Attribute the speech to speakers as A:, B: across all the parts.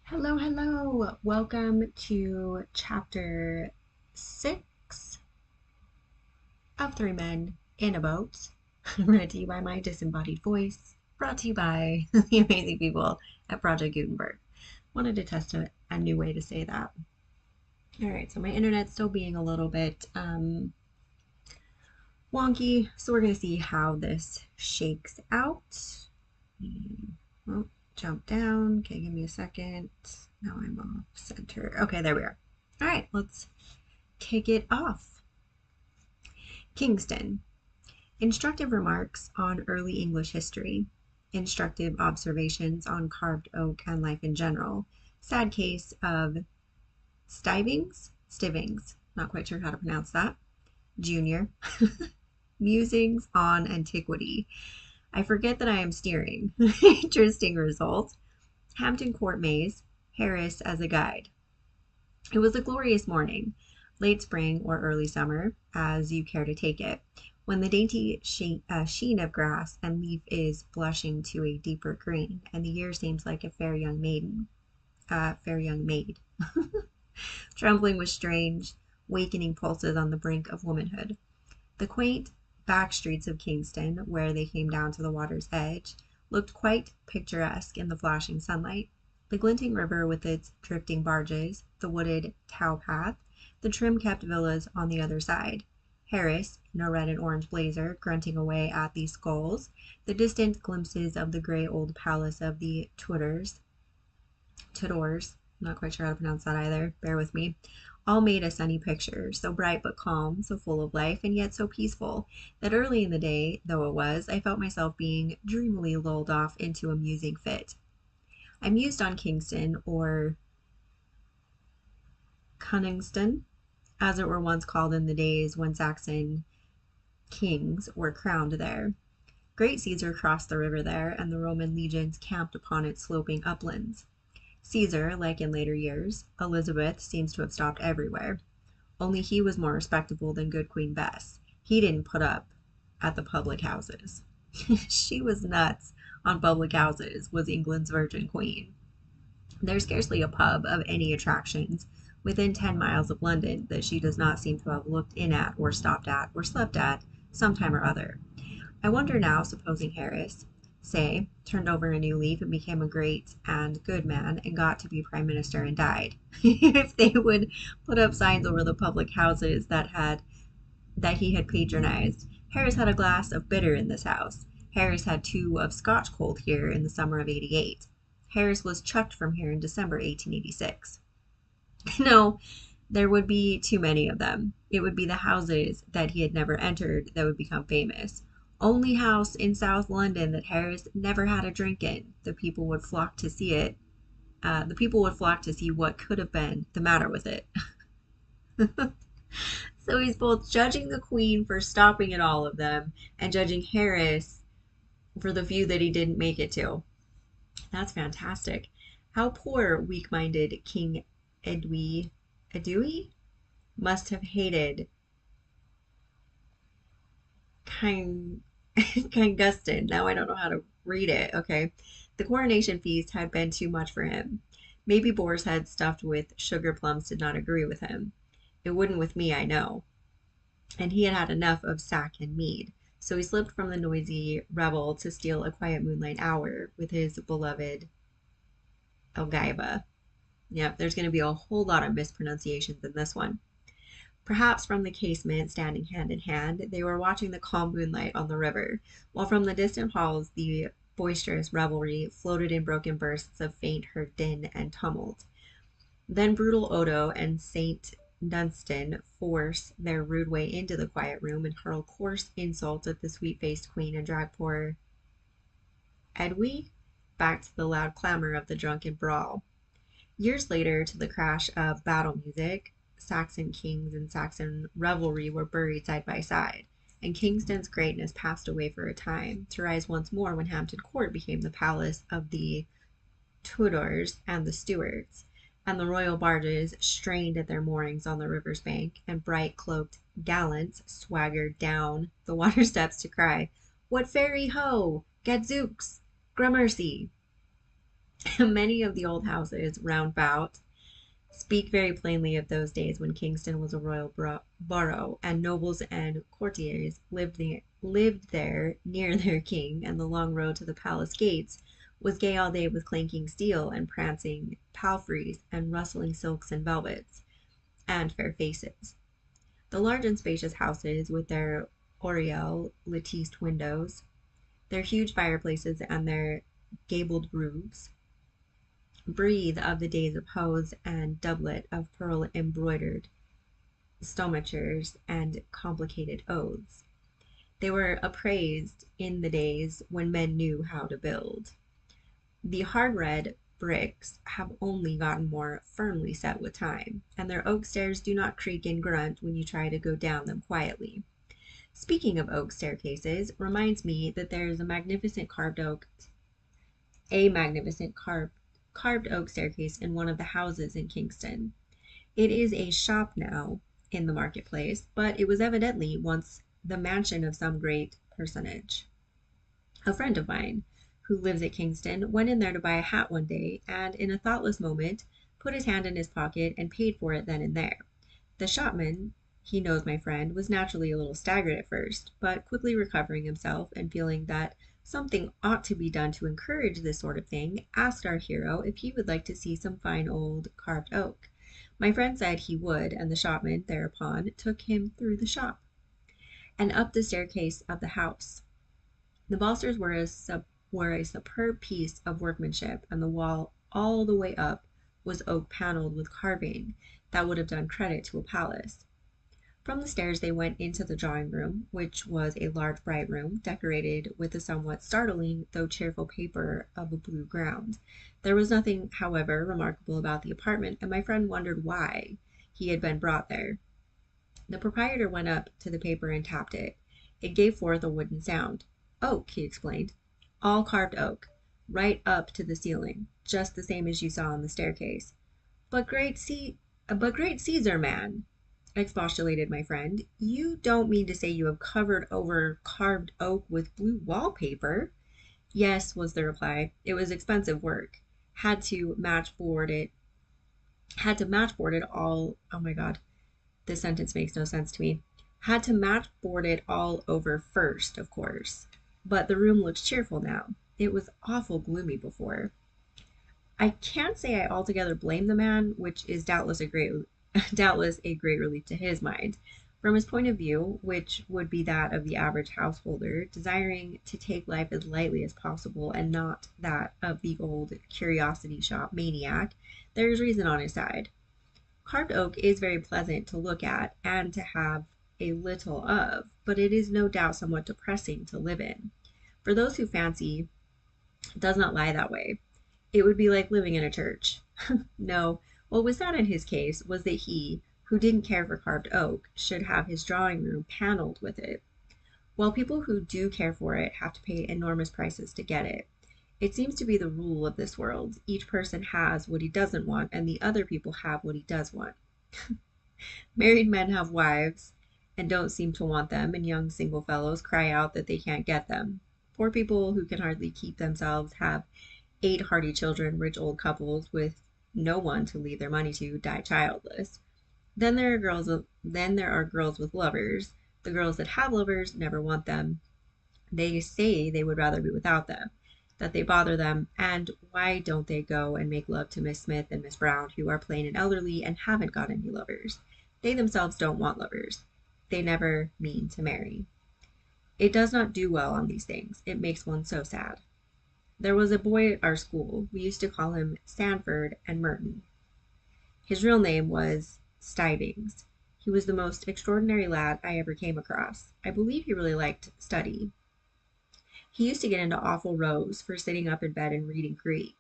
A: Hello, hello. Welcome to chapter 6 of Three Men in a Boat. Read to you by my disembodied voice, brought to you by the amazing people at Project Gutenberg. Wanted to test a new way to say that. All right, so my internet's still being a little bit wonky, so we're going to see how this shakes out. Oh, jump down. Okay, give me a second. Now I'm off center. Okay, there we are. All right, let's kick it off. Kingston. Instructive remarks on early English history. Instructive observations on carved oak and life in general. Sad case of Stivings, not quite sure how to pronounce that. Junior. Musings on antiquity. I forget that I am steering. Interesting result. Hampton Court Maze. Harris as a guide. It was a glorious morning, late spring or early summer, as you care to take it, when the dainty sheen of grass and leaf is blushing to a deeper green, and the year seems like a fair young maid, trembling with strange, wakening pulses on the brink of womanhood. The quaint back streets of Kingston, where they came down to the water's edge, looked quite picturesque in the flashing sunlight. The glinting river with its drifting barges, the wooded tow-path, the trim-kept villas on the other side. Harris, in a red and orange blazer, grunting away at the sculls, the distant glimpses of the gray old palace of the Tudors, not quite sure how to pronounce that either, bear with me, all made a sunny picture, so bright but calm, so full of life, and yet so peaceful, that early in the day, though it was, I felt myself being dreamily lulled off into a musing fit. I mused on Kingston, or Coningston, as it were once called in the days when Saxon kings were crowned there. Great Caesar crossed the river there, and the Roman legions camped upon its sloping uplands. Caesar, like in later years, Elizabeth seems to have stopped everywhere. Only he was more respectable than good Queen Bess. He didn't put up at the public houses. She was nuts on public houses, was England's virgin queen. There's scarcely a pub of any attractions within 10 miles of London that she does not seem to have looked in at or stopped at or slept at some time or other. I wonder now, supposing Harris, say, turned over a new leaf and became a great and good man and got to be prime minister and died, if they would put up signs over the public houses that he had patronized. Harris had a glass of bitter in this house. Harris had 2 of Scotch cold here in the summer of '88. Harris was chucked from here in December 1886. No, there would be too many of them. It would be the houses that he had never entered that would become famous. Only house in South London that Harris never had a drink in. The people would flock to see it. The people would flock to see what could have been the matter with it. So he's both judging the Queen for stopping at all of them and judging Harris for the few that he didn't make it to. That's fantastic. How poor, weak-minded King Edwy must have hated Kyngaston. Now I don't know how to read it. Okay. The coronation feast had been too much for him. Maybe boar's head stuffed with sugar plums did not agree with him. It wouldn't with me, I know. And he had had enough of sack and mead. So he slipped from the noisy revel to steal a quiet moonlight hour with his beloved Elgiva. Yep, there's going to be a whole lot of mispronunciations in this one. Perhaps from the casement, standing hand in hand, they were watching the calm moonlight on the river, while from the distant halls the boisterous revelry floated in broken bursts of faint heard din and tumult. Then brutal Odo and Saint Dunstan force their rude way into the quiet room and hurl coarse insults at the sweet-faced queen and drag poor Edwy back to the loud clamor of the drunken brawl. Years later, to the crash of battle music, Saxon kings and Saxon revelry were buried side by side, and Kingston's greatness passed away for a time, to rise once more when Hampton Court became the palace of the Tudors and the Stuarts, and the royal barges strained at their moorings on the river's bank, and bright cloaked gallants swaggered down the water steps to cry, "What ferry ho! Gadzooks! Gramercy!" Many of the old houses round about speak very plainly of those days when Kingston was a royal borough, and nobles and courtiers lived there near their king, and the long road to the palace gates was gay all day with clanking steel and prancing palfreys and rustling silks and velvets and fair faces. The large and spacious houses, with their oriel latticed windows, their huge fireplaces, and their gabled roofs, breathe of the days of hose and doublet, of pearl embroidered stomatures and complicated oaths. They were appraised in the days when men knew how to build. The hard red bricks have only gotten more firmly set with time, and their oak stairs do not creak and grunt when you try to go down them quietly. Speaking of oak staircases, reminds me that there is a magnificent carved oak staircase in one of the houses in Kingston. It is a shop now in the marketplace, but it was evidently once the mansion of some great personage. A friend of mine, who lives at Kingston, went in there to buy a hat one day, and in a thoughtless moment put his hand in his pocket and paid for it then and there. The shopman, he knows my friend, was naturally a little staggered at first, but quickly recovering himself and feeling that something ought to be done to encourage this sort of thing, asked our hero if he would like to see some fine old carved oak. My friend said he would, and the shopman thereupon took him through the shop and up the staircase of the house. The balusters were a superb piece of workmanship, and the wall all the way up was oak paneled with carving that would have done credit to a palace. From the stairs they went into the drawing room, which was a large bright room, decorated with a somewhat startling though cheerful paper of a blue ground. There was nothing, however, remarkable about the apartment, and my friend wondered why he had been brought there. The proprietor went up to the paper and tapped it. It gave forth a wooden sound. Oak, he explained. All carved oak, right up to the ceiling, just the same as you saw on the staircase. But great Caesar, man, expostulated my friend, you don't mean to say you have covered over carved oak with blue wallpaper? Yes, was the reply. It was expensive work. Had to matchboard it all. Oh my God, this sentence makes no sense to me. Had to matchboard it all over first, of course. But the room looks cheerful now. It was awful gloomy before. I can't say I altogether blame the man, which is doubtless a great relief to his mind. From his point of view, which would be that of the average householder, desiring to take life as lightly as possible and not that of the old curiosity shop maniac, there is reason on his side. Carved oak is very pleasant to look at and to have a little of, but it is no doubt somewhat depressing to live in. For those who fancy it does not lie that way, it would be like living in a church. No, what was sad in his case was that he, who didn't care for carved oak, should have his drawing room paneled with it, while people who do care for it have to pay enormous prices to get it. It seems to be the rule of this world. Each person has what he doesn't want, and the other people have what he does want. Married men have wives and don't seem to want them, and young single fellows cry out that they can't get them. Poor people who can hardly keep themselves have 8 hearty children. Rich old couples with no one to leave their money to die childless. Then there are girls with lovers. The girls that have lovers never want them. They say they would rather be without them, that they bother them, and why don't they go and make love to Miss Smith and Miss Brown, who are plain and elderly and haven't got any lovers? They themselves don't want lovers. They never mean to marry. It does not do well on these things. It makes one so sad. There was a boy at our school. We used to call him Sanford and Merton. His real name was Stivings. He was the most extraordinary lad I ever came across. I believe he really liked study. He used to get into awful rows for sitting up in bed and reading Greek,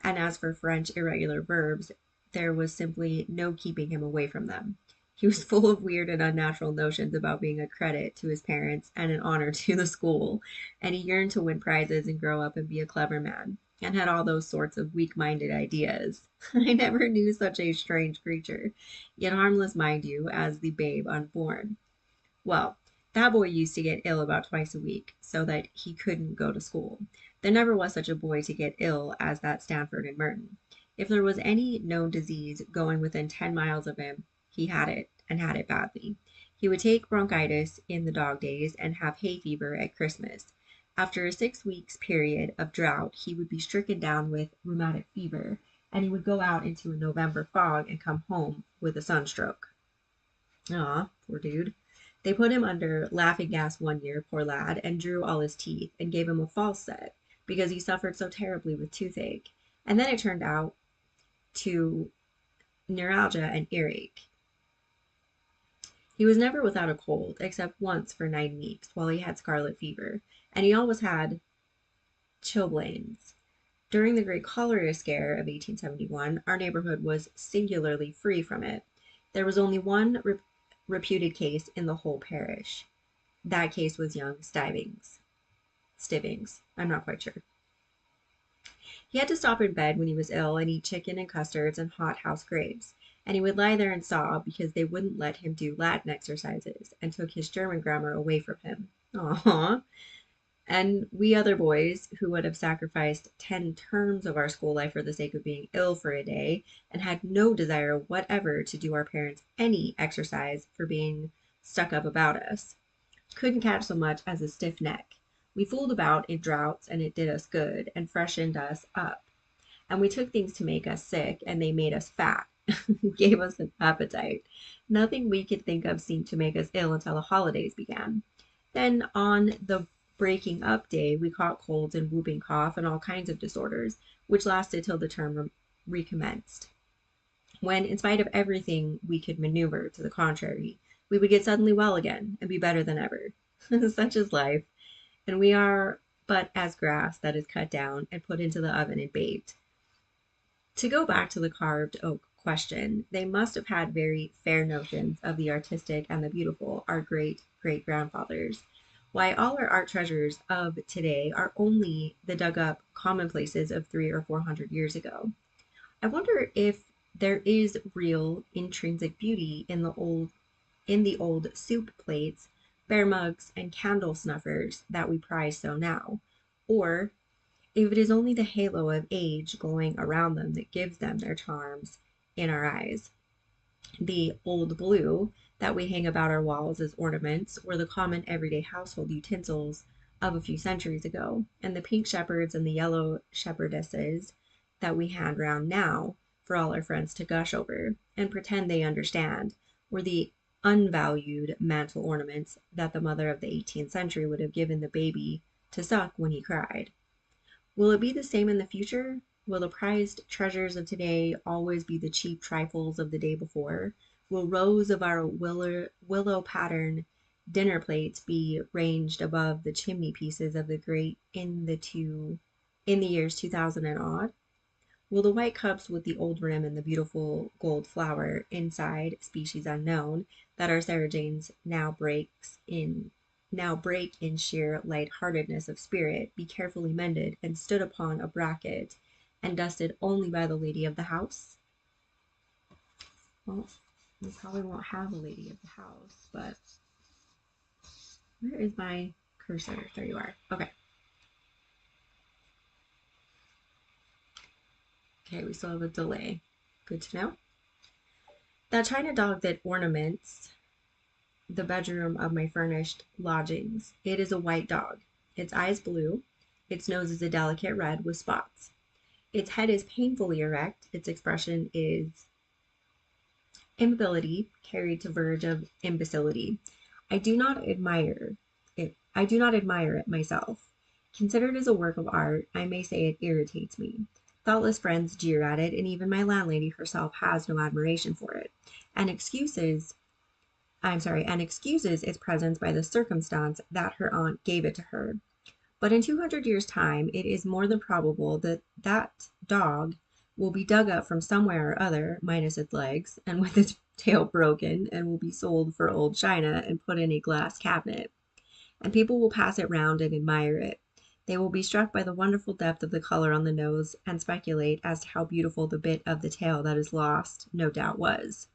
A: and as for French irregular verbs, there was simply no keeping him away from them. He was full of weird and unnatural notions about being a credit to his parents and an honor to the school, and he yearned to win prizes and grow up and be a clever man, and had all those sorts of weak-minded ideas. I never knew such a strange creature, yet harmless, mind you, as the babe unborn. Well, That boy used to get ill about twice a week so that he couldn't go to school. There never was such a boy to get ill as that Stanford and Merton. If there was any known disease going within 10 miles of him, he had it, and had it badly. He would take bronchitis in the dog days and have hay fever at Christmas. After a 6 weeks period of drought, he would be stricken down with rheumatic fever, and he would go out into a November fog and come home with a sunstroke. Aw, poor dude. They put him under laughing gas one year, poor lad, and drew all his teeth, and gave him a false set, because he suffered so terribly with toothache. And then it turned out to neuralgia and earache. He was never without a cold, except once for 9 weeks, while he had scarlet fever, and he always had chilblains. During the great cholera scare of 1871, our neighborhood was singularly free from it. There was only one reputed case in the whole parish. That case was young Stivings. I'm not quite sure. He had to stop in bed when he was ill and eat chicken and custards and hot house grapes. And he would lie there and sob because they wouldn't let him do Latin exercises and took his German grammar away from him. Aww. And we other boys, who would have sacrificed 10 terms of our school life for the sake of being ill for a day, and had no desire whatever to do our parents any exercise for being stuck up about us, couldn't catch so much as a stiff neck. We fooled about in droughts, and it did us good, and freshened us up. And we took things to make us sick, and they made us fat, gave us an appetite. Nothing we could think of seemed to make us ill until the holidays began. Then on the breaking up day, we caught colds and whooping cough and all kinds of disorders, which lasted till the term recommenced, when, in spite of everything we could maneuver to the contrary, we would get suddenly well again and be better than ever. Such is life, and we are but as grass that is cut down and put into the oven and baked. To go back to the carved oak question, they must have had very fair notions of the artistic and the beautiful, our great-great-grandfathers. Why, all our art treasures of today are only the dug-up commonplaces of 300 or 400 years ago. I wonder if there is real intrinsic beauty in the old soup plates, bear mugs, and candle snuffers that we prize so now, or if it is only the halo of age glowing around them that gives them their charms in our eyes. The old blue that we hang about our walls as ornaments were the common everyday household utensils of a few centuries ago, and the pink shepherds and the yellow shepherdesses that we hand round now for all our friends to gush over and pretend they understand were the unvalued mantle ornaments that the mother of the 18th century would have given the baby to suck when he cried. Will it be the same in the future? Will the prized treasures of today always be the cheap trifles of the day before? Will rows of our willow pattern dinner plates be ranged above the chimney pieces of the great in the years 2000 and odd? Will the white cups with the old rim and the beautiful gold flower inside, species unknown, that our Sarah Janes now break in sheer light-heartedness of spirit, be carefully mended and stood upon a bracket and dusted only by the lady of the house? Well, we probably won't have a lady of the house, but where is my cursor? There you are. Okay. Okay, we still have a delay. Good to know. That china dog that ornaments the bedroom of my furnished lodgings. It is a white dog. Its eyes blue. Its nose is a delicate red with spots. Its head is painfully erect. Its expression is immobility carried to verge of imbecility. I do not admire it myself. Considered as a work of art, I may say it irritates me. Thoughtless friends jeer at it, and even my landlady herself has no admiration for it, and excuses its presence by the circumstance that her aunt gave it to her. But in 200 years' time, it is more than probable that that dog will be dug up from somewhere or other, minus its legs, and with its tail broken, and will be sold for old china and put in a glass cabinet. And people will pass it round and admire it. They will be struck by the wonderful depth of the color on the nose, and speculate as to how beautiful the bit of the tail that is lost no doubt was.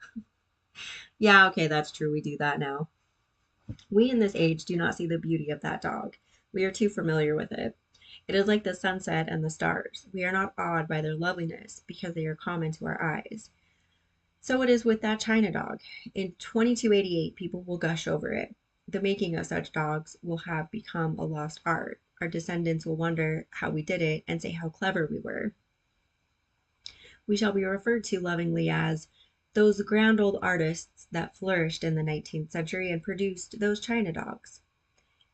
A: Yeah, okay, that's true. We do that now. We in this age do not see the beauty of that dog. We are too familiar with it. It is like the sunset and the stars. We are not awed by their loveliness because they are common to our eyes. So it is with that China dog. In 2288, people will gush over it. The making of such dogs will have become a lost art. Our descendants will wonder how we did it and say how clever we were. We shall be referred to lovingly as those grand old artists that flourished in the 19th century and produced those China dogs.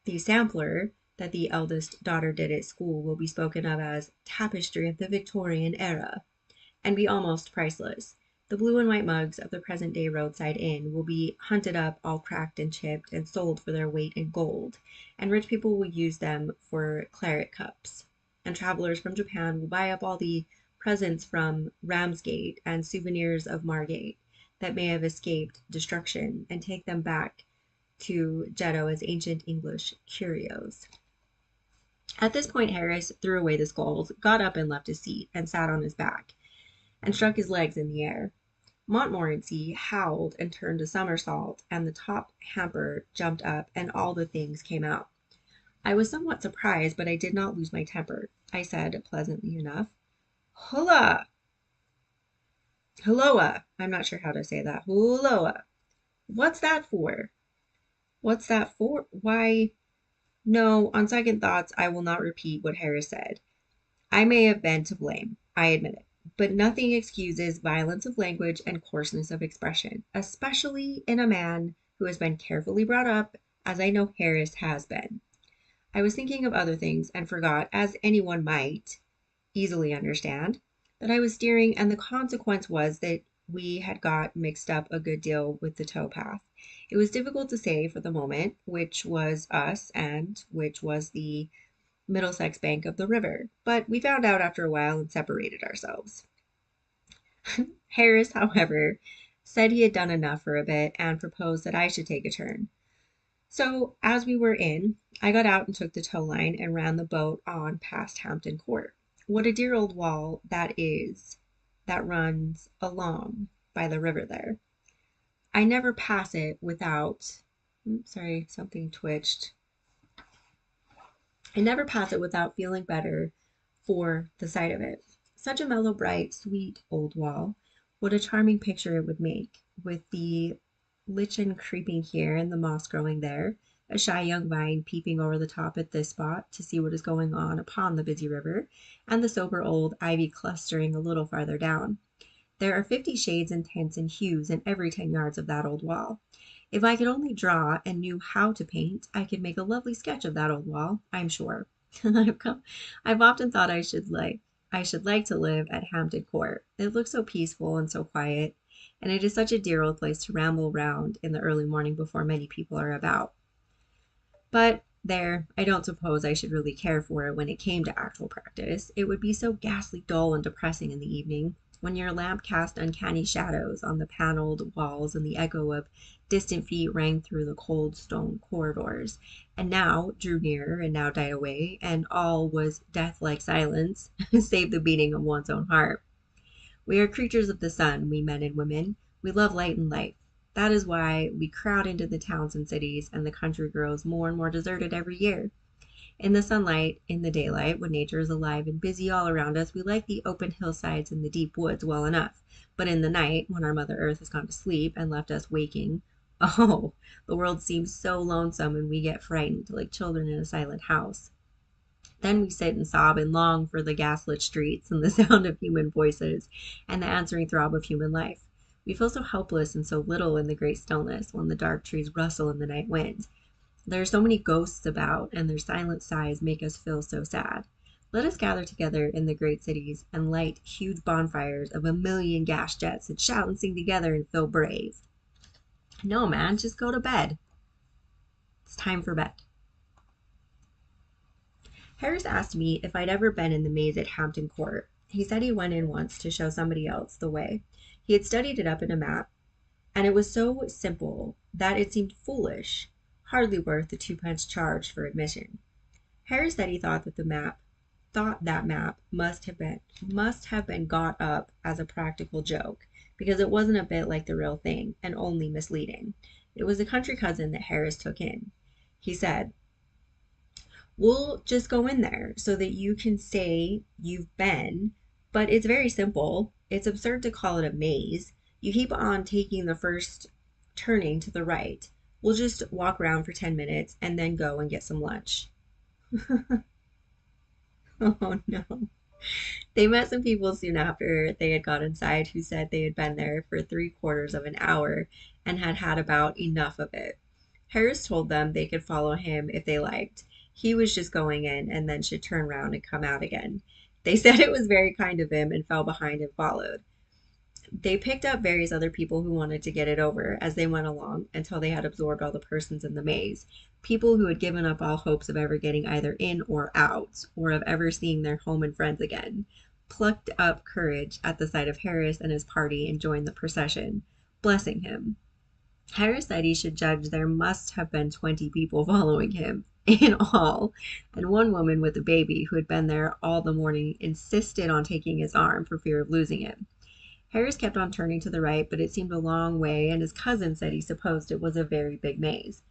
A: The sampler that the eldest daughter did at school will be spoken of as tapestry of the Victorian era, and be almost priceless. The blue and white mugs of the present day roadside inn will be hunted up all cracked and chipped and sold for their weight in gold, and rich people will use them for claret cups. And travelers from Japan will buy up all the presents from Ramsgate and souvenirs of Margate that may have escaped destruction and take them back to Jeddo as ancient English curios. At this point, Harris threw away the skulls, got up and left his seat, and sat on his back, and struck his legs in the air. Montmorency howled and turned a somersault, and the top hamper jumped up, and all the things came out. I was somewhat surprised, but I did not lose my temper. I said, pleasantly enough, "Holla! Hulloa!" I'm not sure how to say that. Hulloa! What's that for? What's that for? Why, no, on second thoughts, I will not repeat what Harris said. I may have been to blame, I admit it, but nothing excuses violence of language and coarseness of expression, especially in a man who has been carefully brought up, as I know Harris has been. I was thinking of other things and forgot, as anyone might easily understand, that I was steering, and the consequence was that we had got mixed up a good deal with the towpath. It was difficult to say for the moment which was us and which was the Middlesex bank of the river, but we found out after a while and separated ourselves. Harris, however, said he had done enough for a bit and proposed that I should take a turn. So, as we were in, I got out and took the tow line and ran the boat on past Hampton Court. What a dear old wall that is, that runs along by the river there. I never pass it without, sorry, something twitched. I never pass it without feeling better for the sight of it. Such a mellow, bright, sweet old wall. What a charming picture it would make, with the lichen creeping here and the moss growing there, a shy young vine peeping over the top at this spot to see what is going on upon the busy river, and the sober old ivy clustering a little farther down. There are 50 shades and tints and hues in every 10 yards of that old wall. If I could only draw and knew how to paint, I could make a lovely sketch of that old wall, I'm sure. I've often thought I should like to live at Hampton Court. It looks so peaceful and so quiet, and it is such a dear old place to ramble round in the early morning before many people are about. But there, I don't suppose I should really care for it when it came to actual practice. It would be so ghastly dull and depressing in the evening, when your lamp cast uncanny shadows on the paneled walls and the echo of distant feet rang through the cold stone corridors, and now drew nearer and now died away, and all was death-like silence, save the beating of one's own heart. We are creatures of the sun, we men and women. We love light and life. That is why we crowd into the towns and cities, and the country grows more and more deserted every year. In the sunlight, in the daylight, when nature is alive and busy all around us, we like the open hillsides and the deep woods well enough. But in the night, when our Mother Earth has gone to sleep and left us waking, oh, the world seems so lonesome and we get frightened like children in a silent house. Then we sit and sob and long for the gaslit streets and the sound of human voices and the answering throb of human life. We feel so helpless and so little in the great stillness when the dark trees rustle in the night wind. There are so many ghosts about, and their silent sighs make us feel so sad. Let us gather together in the great cities and light huge bonfires of a million gas jets and shout and sing together and feel brave. No, man, just go to bed. It's time for bed. Harris asked me if I'd ever been in the maze at Hampton Court. He said he went in once to show somebody else the way. He had studied it up in a map, and it was so simple that it seemed foolish, hardly worth the 2 pence charged for admission. Harris said he thought that map must have been got up as a practical joke, because it wasn't a bit like the real thing and only misleading. It was a country cousin that Harris took in. He said, "We'll just go in there so that you can say you've been, but it's very simple. It's absurd to call it a maze. You keep on taking the first turning to the right. We'll just walk around for 10 minutes and then go and get some lunch." Oh no. They met some people soon after they had got inside who said they had been there for 3/4 of an hour and had had about enough of it. Harris told them they could follow him if they liked. He was just going in and then should turn round and come out again. They said it was very kind of him and fell behind and followed. They picked up various other people who wanted to get it over as they went along until they had absorbed all the persons in the maze. People who had given up all hopes of ever getting either in or out, or of ever seeing their home and friends again, plucked up courage at the sight of Harris and his party and joined the procession, blessing him. Harris said he should judge there must have been 20 people following him in all, and one woman with a baby who had been there all the morning insisted on taking his arm for fear of losing him. Harris kept on turning to the right, but it seemed a long way, and his cousin said he supposed it was a very big maze.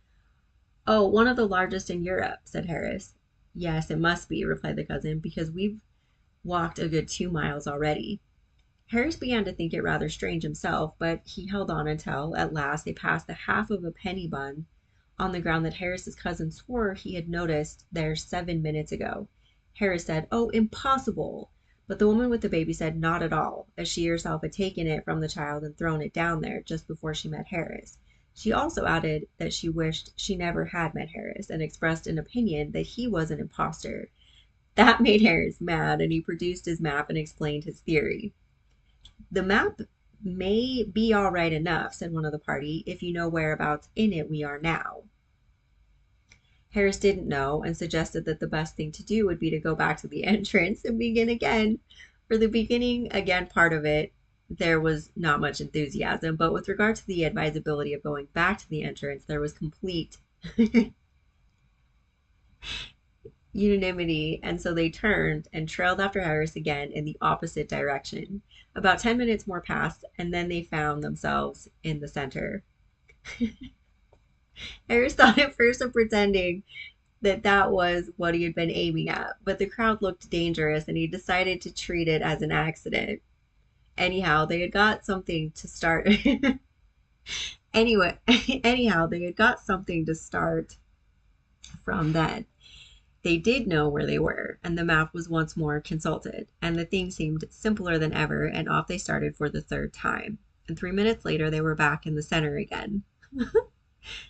A: "Oh, one of the largest in Europe," said Harris. "Yes, it must be," replied the cousin, "because we've walked a good 2 miles already." Harris began to think it rather strange himself, but he held on until, at last, they passed the half of a penny bun on the ground that Harris's cousin swore he had noticed there 7 minutes ago. Harris said, "Oh, impossible!" But the woman with the baby said not at all, as she herself had taken it from the child and thrown it down there just before she met Harris. She also added that she wished she never had met Harris, and expressed an opinion that he was an impostor. That made Harris mad, and he produced his map and explained his theory. "The map may be all right enough," said one of the party, "if you know whereabouts in it we are now." Harris didn't know, and suggested that the best thing to do would be to go back to the entrance and begin again. For the beginning again part of it, there was not much enthusiasm, but with regard to the advisability of going back to the entrance, there was complete unanimity, and so they turned and trailed after Harris again in the opposite direction. About 10 minutes more passed, and then they found themselves in the center. Harris thought at first of pretending that that was what he had been aiming at, but the crowd looked dangerous and he decided to treat it as an accident. Anyhow, they had got something to start. Anyhow, they had got something to start from then. They did know where they were, and the map was once more consulted, and the thing seemed simpler than ever, and off they started for the third time. And 3 minutes later, they were back in the center again.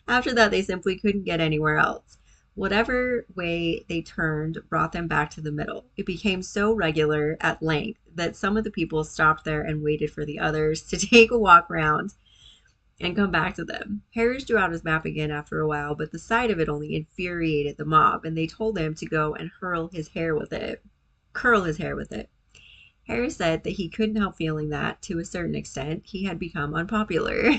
A: After that, they simply couldn't get anywhere else. Whatever way they turned brought them back to the middle. It became so regular at length that some of the people stopped there and waited for the others to take a walk round and come back to them. Harris drew out his map again after a while, but the sight of it only infuriated the mob, and they told him to go and curl his hair with it. Harris said that he couldn't help feeling that, to a certain extent, he had become unpopular.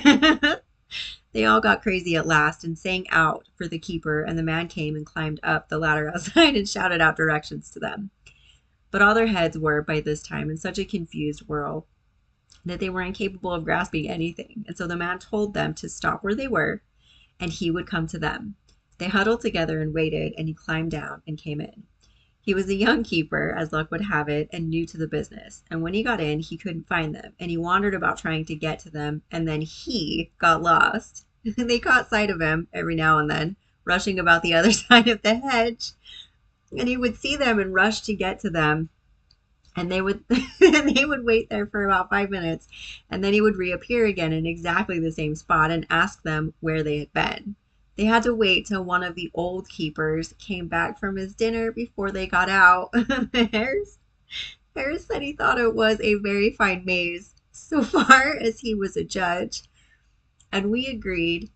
A: They all got crazy at last and sang out for the keeper, and the man came and climbed up the ladder outside and shouted out directions to them. But all their heads were, by this time, in such a confused whirl that they were incapable of grasping anything, and so the man told them to stop where they were, and he would come to them. They huddled together and waited, and he climbed down and came in. He was a young keeper, as luck would have it, and new to the business, and when he got in, he couldn't find them, and he wandered about trying to get to them, and then he got lost. They caught sight of him every now and then, rushing about the other side of the hedge, and he would see them and rush to get to them, and they would wait there for about 5 minutes, and then he would reappear again in exactly the same spot and ask them where they had been. They had to wait till one of the old keepers came back from his dinner before they got out. Harris said he thought it was a very fine maze, so far as he was a judge, and we agreed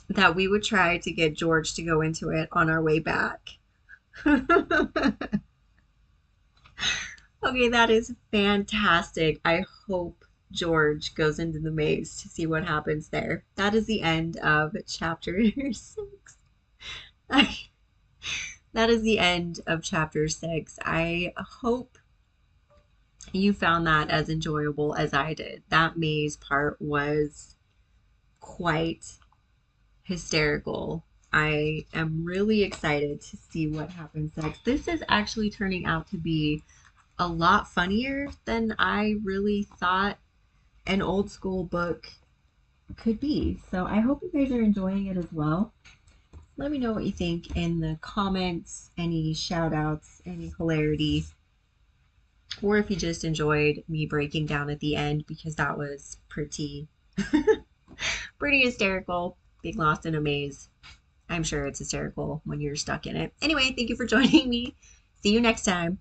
A: that we would try to get George to go into it on our way back. Okay, that is fantastic. I hope George goes into the maze to see what happens there. That is the end of chapter 6. That is the end of chapter 6. I hope you found that as enjoyable as I did. That maze part was quite hysterical. I am really excited to see what happens next. This is actually turning out to be a lot funnier than I really thought an old school book could be. So I hope you guys are enjoying it as well. Let me know what you think in the comments, any shout outs, any hilarity, or if you just enjoyed me breaking down at the end because that was pretty hysterical, being lost in a maze. I'm sure it's hysterical when you're stuck in it. Anyway, thank you for joining me. See you next time.